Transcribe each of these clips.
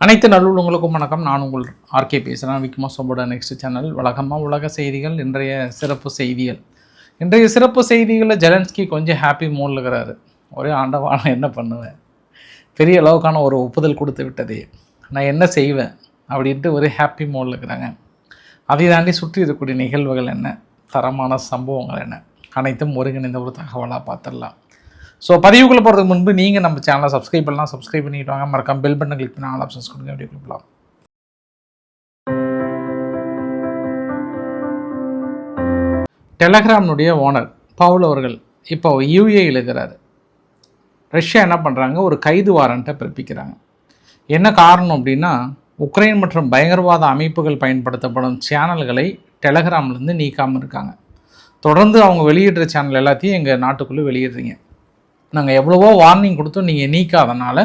அனைத்து நல்லுள்ளங்களுக்கும் வணக்கம். நான் உங்கள் ஆர்கே பேசுகிறேன். விக்மோசோட நெக்ஸ்ட் சேனல் வழக்கமாக உலக செய்திகள். இன்றைய சிறப்பு செய்திகள். இன்றைய சிறப்பு செய்திகளில் ஜெலன்ஸ்கி கொஞ்சம் ஹாப்பி மூடில் இருக்கிறாரு. ஒரே ஆண்டவா நான் என்ன பண்ணுவேன், பெரிய அளவுக்கான ஒரு ஒப்புதல் கொடுத்து விட்டதே, நான் என்ன செய்வேன் அப்படின்ட்டு ஒரு ஹாப்பி மூடில் இருக்கிறாங்க. அதை தாண்டி சுற்றி இருக்கக்கூடிய நிகழ்வுகள் என்ன, தரமான சம்பவங்கள் என்ன, அனைத்தும் ஒருங்கிணைந்த ஒரு தகவலாக பார்த்துடலாம். ஸோ பதிவுக்குள்ளே போகிறதுக்கு முன்பு நீங்கள் நம்ம சேனலை சப்ஸ்கிரைப் பண்ணலாம். சப்ஸ்கிரைப் பண்ணிட்டு வாங்க. மறக்காம பெல் பட்டன் கிளிக் பண்ணி ஆல் ஆப்ஷன்ஸ் கொடுங்க. அப்படியே கொடுக்கலாம். டெலகிராமுடைய ஓனர் பவுல் அவர்கள் இப்போ யூஏயில் இருக்கிறாரு. ரஷ்யா என்ன பண்ணுறாங்க, ஒரு கைது வாரண்ட்டை பிறப்பிக்கிறாங்க. என்ன காரணம் அப்படின்னா, உக்ரைன் மற்றும் பயங்கரவாத அமைப்புகள் பயன்படுத்தப்படும் சேனல்களை டெலகிராம்லேருந்து நீக்காமல் இருக்காங்க. தொடர்ந்து அவங்க வெளியிடுற சேனல் எல்லாத்தையும் எங்கள் நாட்டுக்குள்ளே வெளியிடுறீங்க, நாங்கள் எவ்வளவோ வார்னிங் கொடுத்தோம், நீங்கள் நீக்காதனால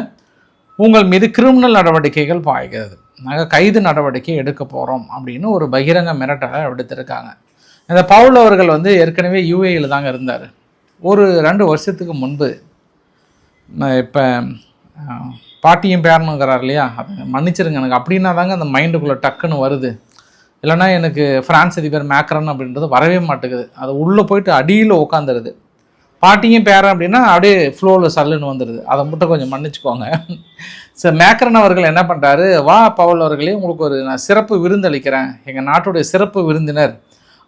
உங்கள் மீது கிரிமினல் நடவடிக்கைகள் பாய்கிறது, நாங்கள் கைது நடவடிக்கை எடுக்க போகிறோம் அப்படின்னு ஒரு பகிரங்க மிரட்டலை எடுத்திருக்காங்க. இந்த பவுல் அவர்கள் ஏற்கனவே யூஏயில் தாங்க இருந்தார். ஒரு 2 வருஷத்துக்கு முன்பு இப்போ பாட்டியும் பேரனுங்கிறார் இல்லையா, அதை மன்னிச்சிருங்க, எனக்கு அப்படின்னா தாங்க அந்த மைண்டுக்குள்ளே டக்குன்னு வருது. இல்லைனா எனக்கு ஃப்ரான்ஸ் அதிபர் மேக்ரன் அப்படின்றது வரவே மாட்டேங்குது. அது உள்ளே போயிட்டு அடியில் உட்காந்துருது. பாட்டியும் பேரன் அப்படின்னா அப்படியே ஃப்ளோவில் சல்லுன்னு வந்துடுது. அதை மட்டும் கொஞ்சம் மன்னிச்சுக்கோங்க. சார் மேக்ரன் அவர்கள் என்ன பண்ணுறாரு, வா பவுல் அவர்களே, உங்களுக்கு ஒரு நான் சிறப்பு விருந்து அளிக்கிறேன், எங்கள் நாட்டுடைய சிறப்பு விருந்தினர்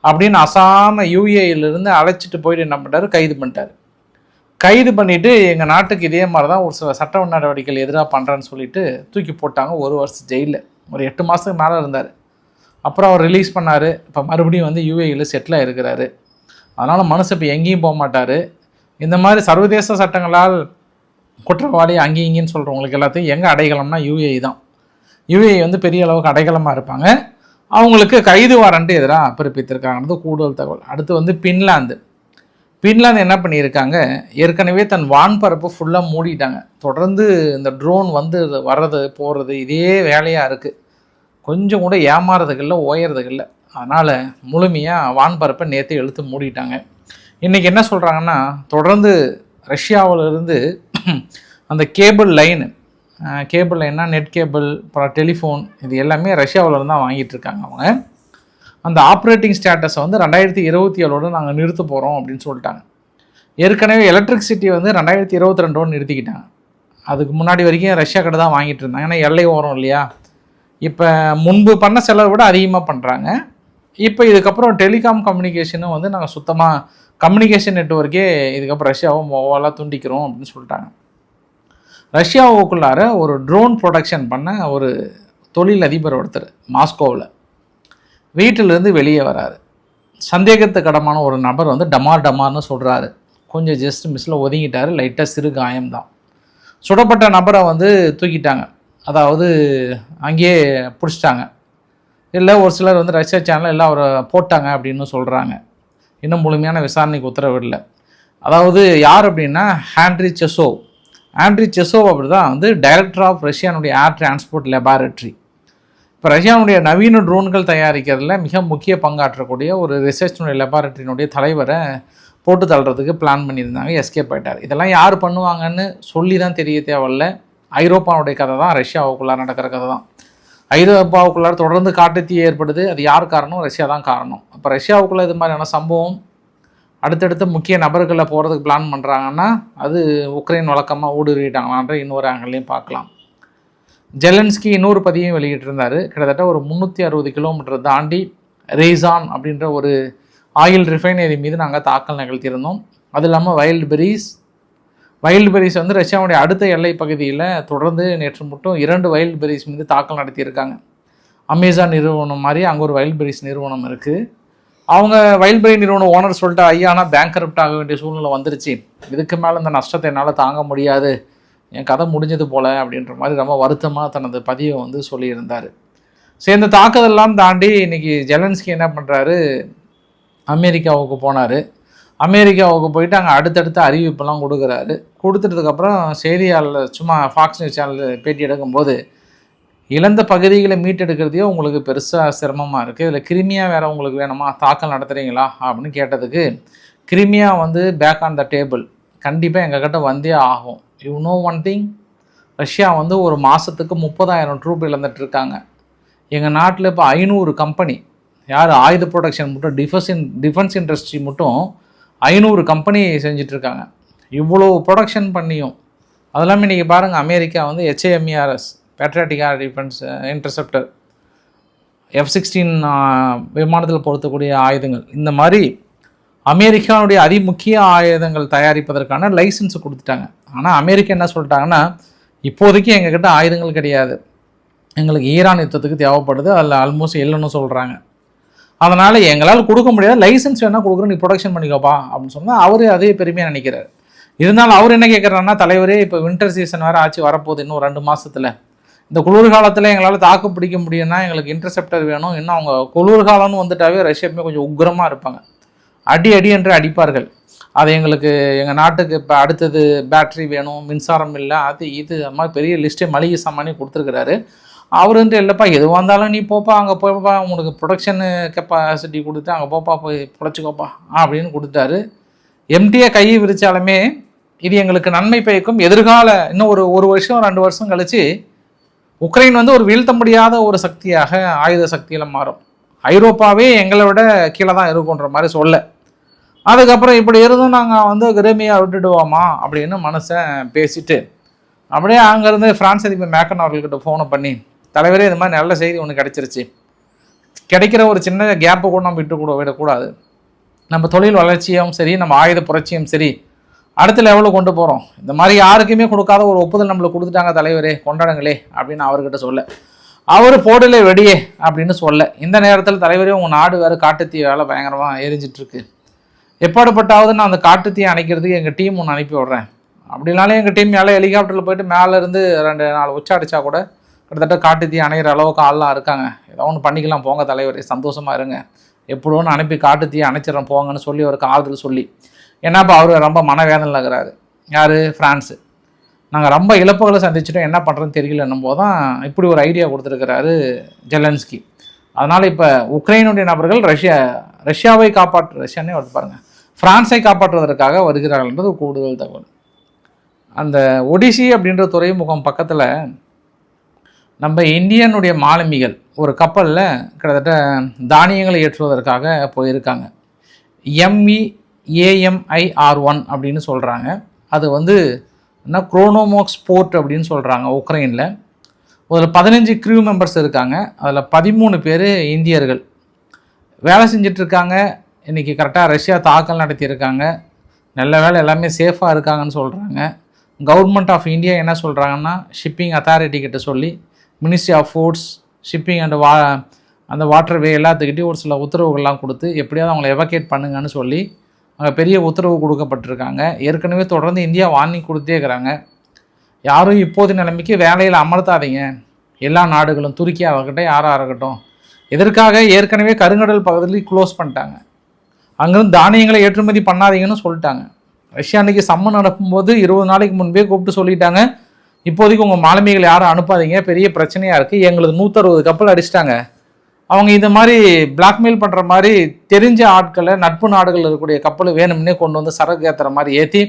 அப்படின்னு அசாம யூஏயிலிருந்து அழைச்சிட்டு போயிட்டு என்ன பண்ணுறாரு, கைது பண்ணிட்டார். கைது பண்ணிவிட்டு எங்கள் நாட்டுக்கு இதே மாதிரி தான் ஒரு சில சட்ட நடவடிக்கைகள் எதிராக பண்ணுறேன்னு சொல்லிட்டு தூக்கி போட்டாங்க. 1 வருஷம் ஜெயிலில், ஒரு 8 மாதத்துக்கு மேலே இருந்தார். அப்புறம் அவர் ரிலீஸ் பண்ணார். இப்போ மறுபடியும் யூஏயில் செட்டில் ஆகிருக்கிறாரு. அதனால் மனுஷன் இப்போ எங்கேயும் போக மாட்டார். இந்த மாதிரி சர்வதேச சட்டங்களால் குற்றவாளி அங்கே இங்கேன்னு சொல்கிறவங்களுக்கு எல்லாத்தையும் எங்கே அடைக்கலம்னா யூஏஇ தான். யூஏஇ பெரிய அளவுக்கு அடைக்கலமாக இருப்பாங்க. அவங்களுக்கு கைது வாரண்ட்டு எதிராக பிறப்பித்திருக்காங்கிறது கூடுதல் தகவல். அடுத்து பின்லாந்து என்ன பண்ணியிருக்காங்க, ஏற்கனவே தன் வான்பரப்பு ஃபுல்லாக மூடிட்டாங்க. தொடர்ந்து இந்த ட்ரோன் வர்றது போகிறது இதே வேலையாக இருக்குது. கொஞ்சம் கூட ஏமாறதுக்கு இல்லை, ஓயறதுக்கு இல்லை. அதனால் முழுமையாக வான்பரப்பை நேற்று இழுத்து மூடிட்டாங்க. இன்றைக்கி என்ன சொல்கிறாங்கன்னா, தொடர்ந்து ரஷ்யாவிலிருந்து அந்த கேபிள் லைன்னா நெட் கேபிள், அப்புறம் டெலிஃபோன், இது எல்லாமே ரஷ்யாவிலேருந்து தான் வாங்கிட்டுருக்காங்க. அவங்க அந்த ஆப்ரேட்டிங் ஸ்டேட்டஸை 2027 நாங்கள் நிறுத்த போகிறோம் அப்படின்னு சொல்லிட்டாங்க. ஏற்கனவே எலக்ட்ரிசிட்டி 2022 நிறுத்திக்கிட்டாங்க. அதுக்கு முன்னாடி வரைக்கும் ரஷ்யா கடை தான் வாங்கிட்டு இருந்தாங்க. ஏன்னா எல்லை ஓரம் இல்லையா. இப்போ முன்பு பண்ண செலவை விட அதிகமாக பண்ணுறாங்க. இப்போ இதுக்கப்புறம் டெலிகாம் கம்யூனிகேஷனும் நாங்கள் சுத்தமாக கம்யூனிகேஷன் நெட்வொர்க்கே இதுக்கப்புறம் ரஷ்யாவை மொவாலாக துண்டிக்கிறோம் அப்படின்னு சொல்லிட்டாங்க. ரஷ்யாவுக்குள்ளார ஒரு ட்ரோன் ப்ரொடக்ஷன் பண்ண ஒரு தொழில் அதிபர் ஒருத்தர் மாஸ்கோவில் வீட்டிலேருந்து வெளியே வராரு. சந்தேகத்துக்கிடமான ஒரு நபர் டமார்னு சொல்கிறாரு. கொஞ்சம் ஜஸ்ட் மிஸ்ஸில் ஒதுங்கிட்டார். லைட்டாக சிறு காயம்தான். சுடப்பட்ட நபரை தூக்கிட்டாங்க, அதாவது அங்கேயே பிடிச்சிட்டாங்க. இல்லை ஒரு சிலர் ரஷ்யா சேனலில் எல்லாம் அவரை போட்டாங்க அப்படின்னு சொல்கிறாங்க. இன்னும் முழுமையான விசாரணைக்கு உத்தரவில்லை. அதாவது யார் அப்படின்னா ஆண்ட்ரி செசோவ் அப்படி தான் டைரக்டர் ஆஃப் ரஷ்யானுடைய ஏர் டிரான்ஸ்போர்ட் லெபார்டரி. இப்போ ரஷ்யானுடைய நவீன ட்ரோன்கள் தயாரிக்கிறதுல மிக முக்கிய பங்காற்றக்கூடிய ஒரு ரிசர்ச்னுடைய லெபார்டரியினுடைய தலைவரை போட்டு தள்ளுறதுக்கு பிளான் பண்ணியிருந்தாங்க. எஸ்கேப் ஆகிட்டார். இதெல்லாம் யார் பண்ணுவாங்கன்னு சொல்லி தான் தெரிய தேவையில்ல. ஐரோப்பாவுடைய கதை தான், ரஷ்யாவுக்குள்ளார நடக்கிற கதை தான். ஐரோப்பாவுக்குள்ளார தொடர்ந்து காட்டுத்தீ ஏற்படுது. அது யார் காரணம்? ரஷ்யா தான் காரணம். அப்போ ரஷ்யாவுக்குள்ளே இது மாதிரியான சம்பவம் அடுத்தடுத்த முக்கிய நபர்களை போகிறதுக்கு பிளான் பண்ணுறாங்கன்னா அது உக்ரைன் வழக்கமாக ஊடுருவிட்டாங்களான்ற இன்னொரு ஆங்கிலையும் பார்க்கலாம். ஜெலன்ஸ்கி இன்னொரு பதிவையும் வெளியிட்டிருந்தார். கிட்டத்தட்ட ஒரு 360 கிலோமீட்டர் தாண்டி ரேசான் அப்படின்ற ஒரு ஆயில் ரிஃபைனரி மீது நாங்கள் தாக்கல் நிகழ்த்தியிருந்தோம். அது இல்லாமல் வைல்டு பெரிஸ் ரஷ்யாவுடைய அடுத்த எல்லை பகுதியில் தொடர்ந்து நேற்று மட்டும் 2 வைல்டு பெரிஸ் மீது தாக்கல் நடத்தியிருக்காங்க. அமேசான் நிறுவனம் மாதிரி அங்கே ஒரு வைல்டு பெரிஸ் நிறுவனம் இருக்குது. அவங்க வைல்டு பெரி நிறுவனம் ஓனர் சொல்லிட்டு, ஐயானா பேங்க்ரப்ட் ஆக வேண்டிய சூழ்நிலை வந்துருச்சு, இதுக்கு மேலே இந்த நஷ்டத்தை என்னால் தாங்க முடியாது, என் கதை முடிஞ்சது போல் அப்படின்ற மாதிரி ரொம்ப வருத்தமாக தனது பதிவை சொல்லியிருந்தார். சரி, இந்த தாக்குதல்லாம் தாண்டி இன்றைக்கி ஜெலன்ஸ்கி என்ன பண்ணுறாரு, அமெரிக்காவுக்கு போனார். அமெரிக்காவுக்கு போயிட்டு அங்கே அடுத்தடுத்த அறிவிப்பெல்லாம் கொடுக்குறாரு. கொடுத்துட்டதுக்கப்புறம் செய்தியாளர் சும்மா ஃபாக்ஸ் நியூஸ் சேனல் பேட்டி எடுக்கும்போது, இழந்த பகுதிகளை மீட்டெடுக்கிறதையோ உங்களுக்கு பெருசாக சிரமமாக இருக்குது, இதில் கிரிமியா வேறு உங்களுக்கு வேணுமா, தாக்கல் நடத்துகிறீங்களா அப்படின்னு கேட்டதுக்கு, Crimea back on the table, கண்டிப்பாக எங்ககிட்ட வந்தே ஆகும். You know one thing, Russia வந்து ஒரு மாதத்துக்கு 30,000 ட்ரூப் இழந்துட்டு இருக்காங்க. எங்கள் நாட்டில் இப்போ 500 கம்பெனி, யார் ஆயுத ப்ரொடக்ஷன் மட்டும் டிஃபென்ஸ் இண்டஸ்ட்ரி மட்டும் 500 கம்பெனி செஞ்சிட்ருக்காங்க. இவ்வளோ ப்ரொடக்ஷன் பண்ணியும் அதெல்லாமே இன்றைக்கி பாருங்கள், அமெரிக்கா வந்து HAMERS patriotic air defence interceptor F-16 விமானத்தில் பொருத்தக்கூடிய ஆயுதங்கள், இந்த மாதிரி அமெரிக்காவுடைய அதிமுக்கிய ஆயுதங்கள் தயாரிப்பதற்கான லைசன்ஸ் கொடுத்துட்டாங்க. ஆனால் அமெரிக்கா என்ன சொல்லிட்டாங்கன்னா, இப்போதைக்கு எங்ககிட்ட ஆயுதங்கள் கிடையாது, எங்களுக்கு ஈரான் யுத்தத்துக்கு தேவைப்படுது, அதில் ஆல்மோஸ்ட் இல்லைன்னு சொல்கிறாங்க. அதனால் எங்களால் கொடுக்க முடியாது, லைசன்ஸ் வேணால் கொடுக்குறோம், நீ ப்ரொடக்ஷன் பண்ணிக்கோப்பா அப்படின்னு சொன்னால் அவர் அதே பெருமையாக நினைக்கிறார். இருந்தாலும் அவர் என்ன கேட்குறாருன்னா, தலைவரே இப்போ வின்டர் சீசன் வேறு ஆச்சு, வரப்போகுது இன்னும் 2 மாதத்தில், இந்த குளிர்காலத்தில் எங்களால் தாக்கு பிடிக்க முடியும்னா எங்களுக்கு இன்டர்செப்டர் வேணும். இன்னும் அவங்க குளிர்காலம்னு வந்துட்டாவே ரஷ்யாவுமே கொஞ்சம் உக்கிரமாக இருப்பாங்க, அடி என்று அடிப்பார்கள். அது எங்களுக்கு எங்கள் நாட்டுக்கு இப்போ அடுத்தது பேட்ரி வேணும், மின்சாரம் இல்லை, அது இது மாதிரி பெரிய லிஸ்ட்டே மளிகை சாமானே கொடுத்துருக்குறாரு. அவர் வந்து இல்லைப்பா எதுவாக இருந்தாலும் நீ போப்பா, அங்கே போய்ப்பா, உங்களுக்கு ப்ரொடக்ஷனு கெப்பாசிட்டி கொடுத்து அங்கே போப்பா, போய் புழைச்சிக்கோப்பா அப்படின்னு கொடுத்தாரு. எம்டியாக கையை விரித்தாலுமே இது எங்களுக்கு நன்மை பயக்கும். எதிர்கால இன்னும் ஒரு வருஷம் 2 வருஷம் கழித்து உக்ரைன் வந்து ஒரு வீழ்த்த முடியாத ஒரு சக்தியாக ஆயுத சக்தியில் மாறும். ஐரோப்பாவே எங்களை விட கீழே தான் இருக்குன்ற மாதிரி சொல்ல, அதுக்கப்புறம் இப்படி இருந்தும் நாங்கள் வந்து கிரேமியாக விட்டுடுவோமா அப்படின்னு மனுஷன் பேசிட்டு அப்படியே அங்கேருந்து ஃப்ரான்ஸ் அதிபர் மேக்கன் அவர்கள்கிட்ட ஃபோனை பண்ணி, தலைவரே இது மாதிரி நல்ல செய்தி ஒன்று கிடச்சிருச்சு, கிடைக்கிற ஒரு சின்ன கேப்பை கூட நம்ம விடக்கூடாது, நம்ம தொழில் வளர்ச்சியும் சரி, நம்ம ஆயுத புரட்சியும் சரி அடுத்த லெவலில் கொண்டு போகிறோம், இந்த மாதிரி யாருக்குமே கொடுக்காத ஒரு ஒப்புதல் நம்மளுக்கு கொடுத்துட்டாங்க தலைவரே, கொண்டாடுங்களே அப்படின்னு அவர்கிட்ட சொல்ல, அவர் போடலே வெடியே அப்படின்னு சொல்ல, இந்த நேரத்தில் தலைவரே உங்கள் நாடு வேறு காட்டுத்தீ வேலை பயங்கரமாக எரிஞ்சிட்ருக்கு, எப்பாடுபட்டாவது நான் அந்த காட்டுத்தீயை அணைக்கிறதுக்கு எங்கள் டீம் ஒன்று அனுப்பி விட்றேன், அப்படினாலே எங்கள் டீம் மேலே ஹெலிகாப்டரில் போய்ட்டு மேலேருந்து 2-4 உச்சா அடித்தா கூட கிட்டத்தட்ட காட்டுத்தீ அணைகிற அளவுக்கு ஆள்லாம் இருக்காங்க, ஏதோ ஒன்று பண்ணிக்கலாம் போங்க தலைவரே, சந்தோஷமாக இருங்க, எப்படி ஒன்று அனுப்பி காட்டுத்தீயை அணைச்சிடறேன் போங்கன்னு சொல்லி அவருக்கு ஆறுதல் சொல்லி, ஏன்னா இப்போ அவர் ரொம்ப மனவேதனையில் இருக்கிறாரு. யார்? ஃப்ரான்ஸு. நாங்கள் ரொம்ப இழப்புகளை சந்திச்சிட்டோம், என்ன பண்ணுறதுன்னு தெரியலன்னும் போது தான் இப்படி ஒரு ஐடியா கொடுத்துருக்கிறாரு ஜெலன்ஸ்கி. அதனால் இப்போ உக்ரைனுடைய நபர்கள் ரஷ்யாவை ரஷ்யானே வந்து பாருங்கள், ஃப்ரான்ஸை காப்பாற்றுவதற்காக வருகிறார்கள்ன்றது கூடுதல் தகவல். அந்த ஒடிசி அப்படின்ற துறைமுகம் பக்கத்தில் நம்ம இந்தியனுடைய மாலுமிகள் ஒரு கப்பலில் கிட்டத்தட்ட தானியங்களை ஏற்றுவதற்காக போயிருக்காங்க. MEAMIR-1 அப்படின்னு சொல்கிறாங்க. அது வந்து என்ன குரோனோமோக்ஸ் போர்ட் அப்படின்னு சொல்கிறாங்க உக்ரைனில். அதில் 15 க்ரூ மெம்பர்ஸ் இருக்காங்க, அதில் 13 பேர் இந்தியர்கள் வேலை செஞ்சிட்ருக்காங்க. இன்றைக்கி கரெக்டாக ரஷ்யா தாக்கல் நடத்தியிருக்காங்க, நல்ல வேலை எல்லாமே சேஃபாக இருக்காங்கன்னு சொல்கிறாங்க. கவர்மெண்ட் ஆஃப் இந்தியா என்ன சொல்கிறாங்கன்னா, ஷிப்பிங் அத்தாரிட்டி கிட்ட சொல்லி ministry of foods, shipping and அந்த வாட்டர்வே எல்லாத்துக்கிட்டையும் ஒரு சில உத்தரவுகள்லாம் கொடுத்து எப்படியாவது அவங்கள எவகேட் பண்ணுங்கன்னு சொல்லி அங்கே பெரிய உத்தரவு கொடுக்கப்பட்டிருக்காங்க. ஏற்கனவே தொடர்ந்து இந்தியா வார்னிங் கொடுத்தே இருக்கிறாங்க, யாரும் இப்போது நிலைமைக்கு வேலையில் அமர்த்தாதீங்க, எல்லா நாடுகளும் துருக்கியாக இருக்கட்டும் யாராக இருக்கட்டும், எதற்காக ஏற்கனவே கருங்கடல் பகுதியில் க்ளோஸ் பண்ணிட்டாங்க, அங்கேருந்து தானியங்களை ஏற்றுமதி பண்ணாதீங்கன்னு சொல்லிட்டாங்க. ரஷ்யா அன்றைக்கி சம்மன் அனுப்பும்போது 20 நாளைக்கு முன்பே கூப்பிட்டு சொல்லிட்டாங்க, இப்போதைக்கு உங்கள் மாலுமிகள் யாரும் அனுப்பாதீங்க, பெரிய பிரச்சனையாக இருக்குது, எங்களுக்கு 160 கப்பல் அடிச்சிட்டாங்க, அவங்க இந்த மாதிரி பிளாக்மெயில் பண்ணுற மாதிரி தெரிஞ்ச ஆட்களை நட்பு நாடுகள் இருக்கக்கூடிய கப்பல் வேணும்னே கொண்டு வந்து சரக்கு ஏற்றுற மாதிரி ஏற்றி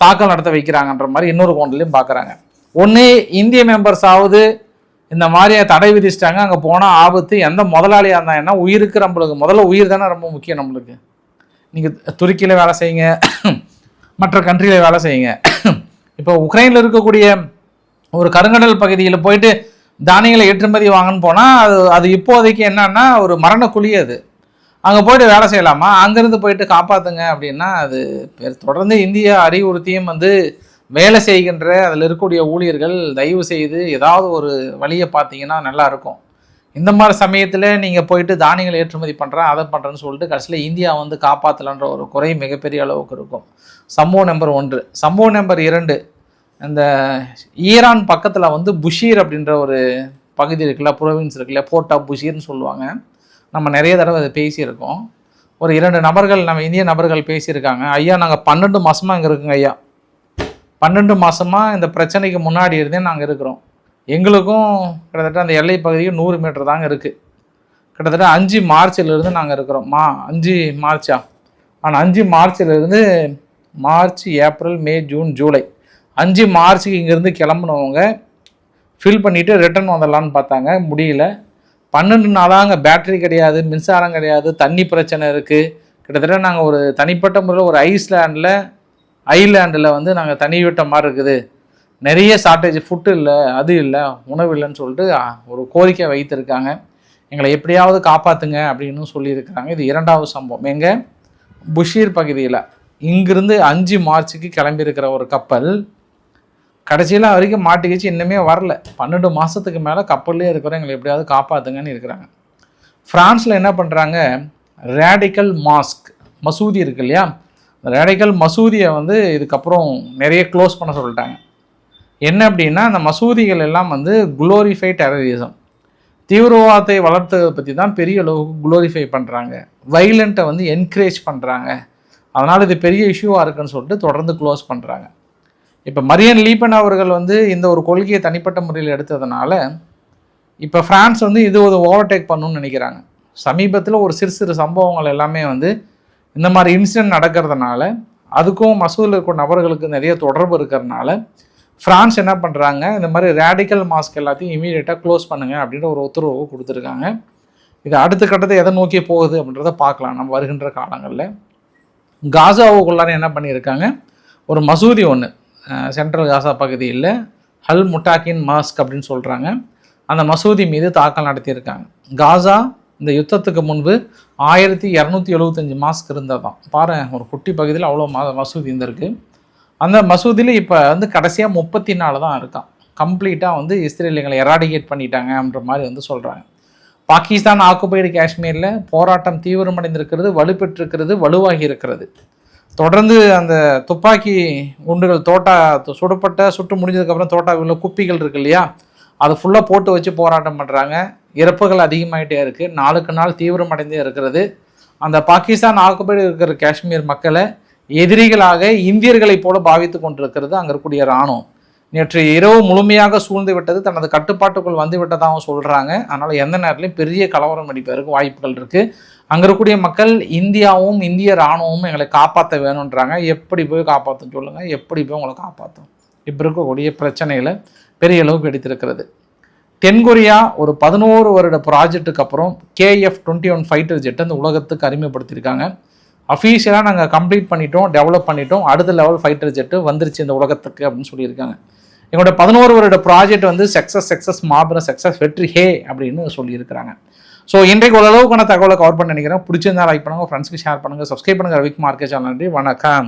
தாக்கல் நடத்த வைக்கிறாங்கன்ற மாதிரி இன்னொரு கோண்டிலையும் பார்க்குறாங்க. ஒன்று இந்திய மெம்பர்ஸாவது இந்த மாதிரி தடை விதிச்சிட்டாங்க, அங்கே போனால் ஆபத்து, எந்த முதலாளியாக இருந்தால் என்ன, உயிருக்கு நம்மளுக்கு முதல்ல உயிர் தானே ரொம்ப முக்கியம் நம்மளுக்கு. நீங்கள் துருக்கியில் வேலை செய்யுங்க, மற்ற கண்ட்ரியில் வேலை செய்யுங்க, இப்போ உக்ரைனில் இருக்கக்கூடிய ஒரு கருங்கடல் பகுதியில் போயிட்டு தானியங்களை ஏற்றுமதி வாங்கன்னு போனால் அது இப்போதைக்கு என்னன்னா ஒரு மரணக்குழி, அது அங்கே போய்ட்டு வேலை செய்யலாமா, அங்கேருந்து போயிட்டு காப்பாற்றுங்க அப்படின்னா அது தொடர்ந்து இந்தியா அறிவுறுத்தியும் வந்து வேலை செய்கின்ற அதில் இருக்கக்கூடிய ஊழியர்கள் தயவு செய்து ஏதாவது ஒரு வழியை பார்த்தீங்கன்னா நல்லாயிருக்கும். இந்த மாதிரி சமயத்தில் நீங்கள் போயிட்டு தானியங்களை ஏற்றுமதி பண்ணுறேன் அதை பண்ணுறேன்னு சொல்லிட்டு கடைசியில் இந்தியா வந்து காப்பாற்றலான்ற ஒரு குறை மிகப்பெரிய அளவுக்கு இருக்கும். சம்பவம் நம்பர் 1. சம்பவம் நம்பர் 2, இந்த ஈரான் பக்கத்தில் வந்து புஷீர் அப்படின்ற ஒரு பகுதி இருக்குல்ல, ப்ரொவின்ஸ் இருக்குல்ல, போர்ட் ஆஃப் புஷீர்னு சொல்லுவாங்க. நம்ம நிறைய தடவை அதை பேசியிருக்கோம். ஒரு 2 நபர்கள், நம்ம இந்திய நபர்கள் பேசியிருக்காங்க, ஐயா நாங்கள் 12 மாதமாக இங்கே இருக்குங்க ஐயா, 12 மாதமாக இந்த பிரச்சனைக்கு முன்னாடி இருந்தே நாங்கள் இருக்கிறோம், எங்களுக்கும் கிட்டத்தட்ட அந்த எல்லை பகுதிக்கு 100 மீட்டர் தாங்க இருக்குது, கிட்டத்தட்ட 5 மார்ச்சிலிருந்து நாங்கள் இருக்கிறோம். 5 மார்ச்சா, ஆனால் 5 மார்ச்சிலிருந்து மார்ச், ஏப்ரல், மே, ஜூன், ஜூலை 5 மார்ச்சுக்கு இங்கேருந்து கிளம்புனவங்க ஃபில் பண்ணிவிட்டு ரிட்டர்ன் வந்துடலான்னு பார்த்தாங்க, முடியல. 12 நாளாக அங்கே பேட்டரி கிடையாது, மின்சாரம் கிடையாது, தண்ணி பிரச்சனை இருக்குது. கிட்டத்தட்ட நாங்கள் ஒரு தனிப்பட்ட முறையில் ஒரு ஐலாண்டில் வந்து நாங்கள் தனி விட்ட மாதிரி இருக்குது, நிறைய ஷார்ட்டேஜ், ஃபுட்டு இல்லை, அது இல்லை, உணவு இல்லைன்னு சொல்லிட்டு ஒரு கோரிக்கை வைத்திருக்காங்க. எங்களை எப்படியாவது காப்பாற்றுங்க அப்படின்னு சொல்லியிருக்கிறாங்க. இது 2வது சம்பவம். எங்கள் புஷீர் பகுதியில் இங்கிருந்து 5 மார்ச்சுக்கு கிளம்பியிருக்கிற ஒரு கப்பல் கடைசியில் வரைக்கும் மாட்டிக்கிச்சு, இன்னுமே வரல. 12 மாதத்துக்கு மேலே கப்பல்லே இருக்கிறோம், எங்களை எப்படியாவது காப்பாற்றுங்கன்னு இருக்கிறாங்க. ஃப்ரான்ஸில் என்ன பண்ணுறாங்க, ரேடிக்கல் மாஸ்க் மசூதி இருக்கு இல்லையா, ரேடிக்கல் மசூதியை வந்து இதுக்கப்புறம் நிறைய க்ளோஸ் பண்ண சொல்லிட்டாங்க. என்ன அப்படின்னா, அந்த மசூதிகள் எல்லாம் வந்து குளோரிஃபை டெரரிசம், தீவிரவாதத்தை வளர்த்ததை பற்றி தான் பெரிய அளவுக்கு குளோரிஃபை பண்ணுறாங்க, வைலண்ட்டை வந்து என்கரேஜ் பண்ணுறாங்க, அதனால் இது பெரிய இஷ்யூவாக இருக்குன்னு சொல்லிட்டு தொடர்ந்து க்ளோஸ் பண்ணுறாங்க. இப்போ மரியன் லீபன் அவர்கள் வந்து இந்த ஒரு கொள்கையை தனிப்பட்ட முறையில் எடுத்ததுனால இப்போ ஃப்ரான்ஸ் வந்து இது ஒரு ஓவர்டேக் பண்ணணும்னு நினைக்கிறாங்க. சமீபத்தில் ஒரு சிறு சம்பவங்கள் எல்லாமே வந்து இந்த மாதிரி இன்சிடென்ட் நடக்கிறதுனால, அதுக்கும் மசூதியில் இருக்கிற நபர்களுக்கு நிறைய தொடர்பு இருக்கிறதுனால ஃப்ரான்ஸ் என்ன பண்ணுறாங்க, இந்த மாதிரி ரேடிக்கல் மாஸ்க் எல்லாத்தையும் இமீடியட்டாக க்ளோஸ் பண்ணுங்கள் அப்படின்ற ஒரு உத்தரவு கொடுத்துருக்காங்க. இது அடுத்த கட்டத்தை எதை நோக்கி போகுது அப்படின்றத பார்க்கலாம் நம்ம வருகின்ற காலங்களில். காசாவுக்குள்ளார என்ன பண்ணியிருக்காங்க, ஒரு மசூதி ஒன்று சென்ட்ரல் காசா பகுதியில் ஹல் முட்டாக்கின் மாஸ்க் அப்படின்னு சொல்கிறாங்க, அந்த மசூதி மீது தாக்கல் நடத்தியிருக்காங்க. காசா இந்த யுத்தத்துக்கு முன்பு 1275 மாஸ்க் இருந்தது தான். பாரு, ஒரு குட்டி பகுதியில் அவ்வளோ மசூதி இருந்திருக்கு. அந்த மசூதியில் இப்போ வந்து கடைசியாக 34 தான் இருக்கான். கம்ப்ளீட்டாக வந்து இஸ்ரேலியங்களை எராடிகேட் பண்ணிட்டாங்க அப்படின்ற மாதிரி வந்து சொல்கிறாங்க. பாகிஸ்தான் ஆக்குபைடு காஷ்மீரில் போராட்டம் தீவிரமடைந்திருக்கிறது, வலுப்பெற்றிருக்கிறது, வலுவாகி இருக்கிறது. தொடர்ந்து அந்த துப்பாக்கி குண்டுகள் சுட்டு முடிஞ்சதுக்கப்புறம் தோட்டாவில் குப்பிகள் இருக்கு இல்லையா, அதை ஃபுல்லாக போட்டு வச்சு போராட்டம் பண்ணுறாங்க. இறப்புகள் அதிகமாகிட்டே இருக்குது, நாளுக்கு நாள் தீவிரமடைந்தே இருக்கிறது. அந்த பாகிஸ்தான் ஆக்குபைடு இருக்கிற காஷ்மீர் மக்களை எதிரிகளாக இந்தியர்களைப் போல பாவித்து கொண்டிருக்கிறது அங்கே இருக்கக்கூடிய இராணுவம். நேற்று இரவு முழுமையாக சூழ்ந்து விட்டது, தனது கட்டுப்பாட்டுக்குள் வந்து விட்டதாகவும் சொல்கிறாங்க. அதனால் எந்த நேரத்துலையும் பெரிய கலவரம் அடிப்பதற்கு வாய்ப்புகள் இருக்குது. அங்கே இருக்கக்கூடிய மக்கள் இந்தியாவும் இந்திய இராணுவமும் எங்களை காப்பாற்ற வேணுன்றாங்க. எப்படி போய் காப்பாற்றும் சொல்லுங்கள், எப்படி போய் உங்களை காப்பாற்றும்? இப்போ இருக்கக்கூடிய பிரச்சனைகளை பெரிய அளவுக்கு எடுத்திருக்கிறது. தென்கொரியா ஒரு 11 வருட ப்ராஜெக்ட்டுக்கு அப்புறம் KF-21 ஃபைட்டர் ஜெட் அந்த உலகத்துக்கு அறிமுகப்படுத்தியிருக்காங்க. அஃபீஷியலாக நாங்கள் கம்ப்ளீட் பண்ணிட்டோம், டெவலப் பண்ணிட்டோம், அடுத்த லெவல் ஃபைட்டர் ஜெட்டு வந்துருச்சு இந்த உலகத்துக்கு அப்படின்னு சொல்லியிருக்காங்க. எங்களோட 11 வருட ப்ராஜெக்ட் வந்து சக்ஸஸ் மாபெரும் சக்ஸஸ், வெற்றி ஹே அப்படின்னு சொல்லியிருக்கிறாங்க. ஸோ இன்றைக்கு ஓரளவுக்கான தகவலை கவர் பண்ண நினைக்கிறேன். பிடிச்சிருந்தா லைக் பண்ணுங்கள், ஃப்ரெண்ட்ஸ்க்கு ஷேர் பண்ணுங்கள், சப்ஸ்கிரைப் பண்ணுங்கள். ரவிக்குமார் சேனல். நன்றி, வணக்கம்.